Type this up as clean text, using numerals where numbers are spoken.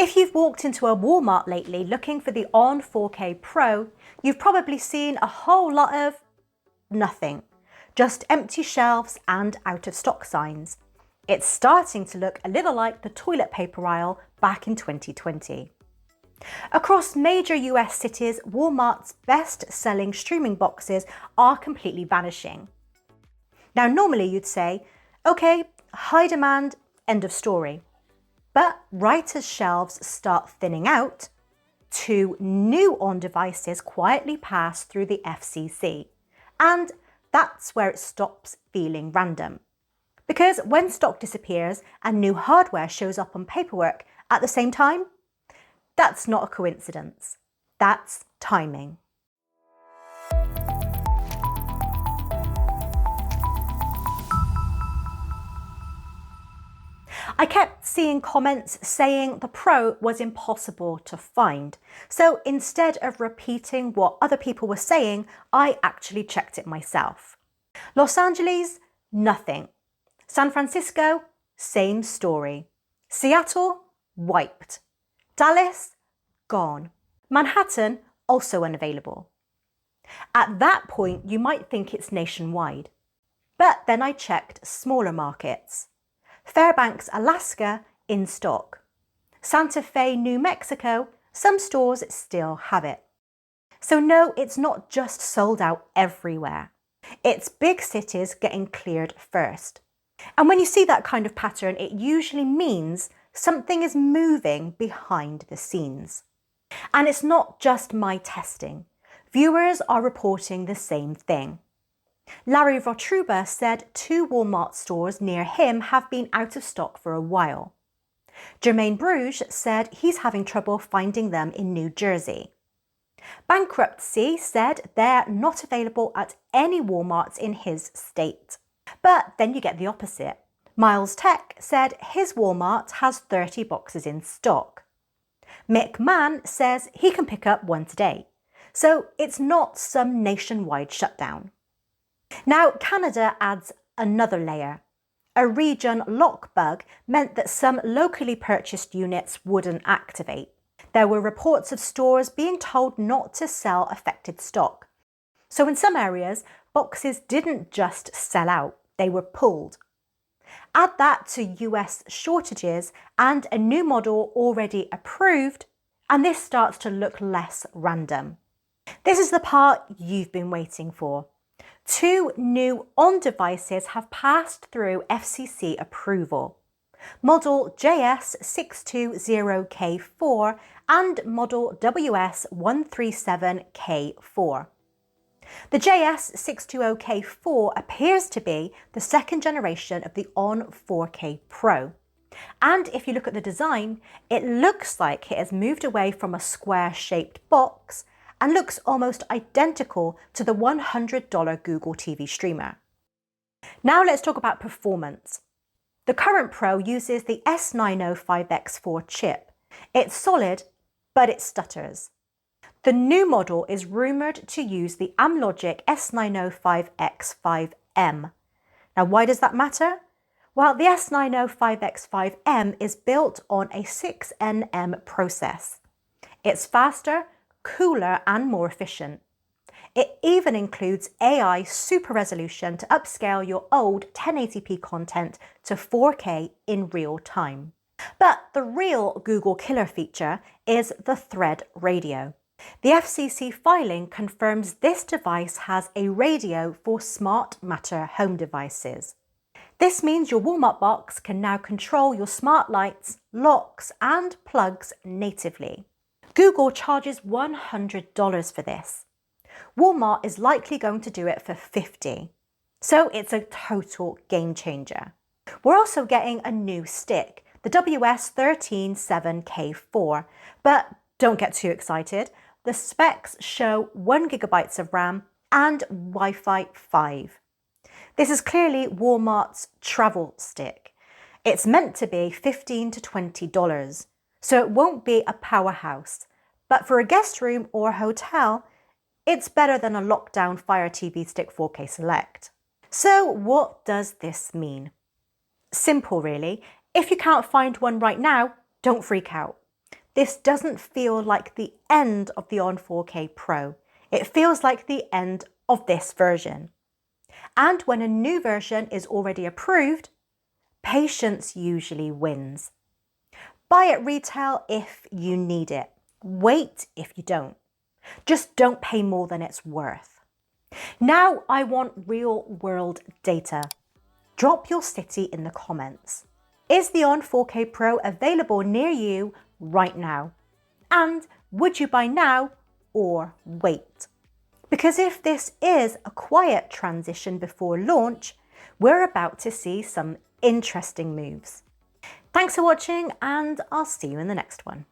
If you've walked into a Walmart lately looking for the Onn 4K Pro, you've probably seen a whole lot of nothing. Just empty shelves and out of stock signs. It's starting to look a little like the toilet paper aisle back in 2020. Across major US cities, Walmart's best-selling streaming boxes are completely vanishing. Now, normally you'd say, okay, high demand, end of story. But right as shelves start thinning out, 2 new Onn devices quietly pass through the FCC. And that's where it stops feeling random. Because when stock disappears and new hardware shows up on paperwork at the same time, that's not a coincidence. That's timing. I kept seeing comments saying the Pro was impossible to find. So instead of repeating what other people were saying, I actually checked it myself. Los Angeles, nothing. San Francisco, same story. Seattle, wiped. Dallas, gone. Manhattan, also unavailable. At that point, you might think it's nationwide. But then I checked smaller markets. Fairbanks, Alaska, in stock. Santa Fe, New Mexico, some stores still have it. So no, it's not just sold out everywhere. It's big cities getting cleared first. And when you see that kind of pattern, it usually means something is moving behind the scenes. And it's not just my testing. Viewers are reporting the same thing. Larry Votruba said 2 Walmart stores near him have been out of stock for a while. Jermaine Bruges said he's having trouble finding them in New Jersey. Bankruptcy said they're not available at any Walmarts in his state. But then you get the opposite. Miles Tech said his Walmart has 30 boxes in stock. Mick Mann says he can pick up one today. So it's not some nationwide shutdown. Now, Canada adds another layer. A region lock bug meant that some locally purchased units wouldn't activate. There were reports of stores being told not to sell affected stock. So in some areas, boxes didn't just sell out, they were pulled. Add that to US shortages and a new model already approved, and this starts to look less random. This is the part you've been waiting for. 2 new Onn devices have passed through FCC approval. Model JS620K4 and model WS137K4. The JS620K4 appears to be the second generation of the Onn 4K Pro. And if you look at the design, it looks like it has moved away from a square-shaped box and looks almost identical to the $100 Google TV streamer. Now let's talk about performance. The current Pro uses the S905X4 chip. It's solid, but it stutters. The new model is rumoured to use the Amlogic S905X5M. Now, why does that matter? Well, the S905X5M is built on a 6nm process. It's faster, cooler and more efficient. It even includes AI super resolution to upscale your old 1080p content to 4K in real time. But the real Google killer feature is the Thread radio. The FCC filing confirms this device has a radio for Smart Matter home devices. This means your Walmart box can now control your smart lights, locks and plugs natively. Google charges $100 for this. Walmart is likely going to do it for $50. So it's a total game changer. We're also getting a new stick, the WS137K4, but don't get too excited. The specs show 1 GB of RAM and Wi-Fi 5. This is clearly Walmart's travel stick. It's meant to be $15 to $20, so it won't be a powerhouse. But for a guest room or hotel, it's better than a lockdown Fire TV Stick 4K Select. So what does this mean? Simple really. If you can't find one right now, don't freak out. This doesn't feel like the end of the Onn 4K Pro. It feels like the end of this version. And when a new version is already approved, patience usually wins. Buy at retail if you need it. Wait if you don't. Just don't pay more than it's worth. Now I want real-world data. Drop your city in the comments. Is the Onn 4K Pro available near you right now? And would you buy now or wait? Because if this is a quiet transition before launch, we're about to see some interesting moves. Thanks for watching, and I'll see you in the next one.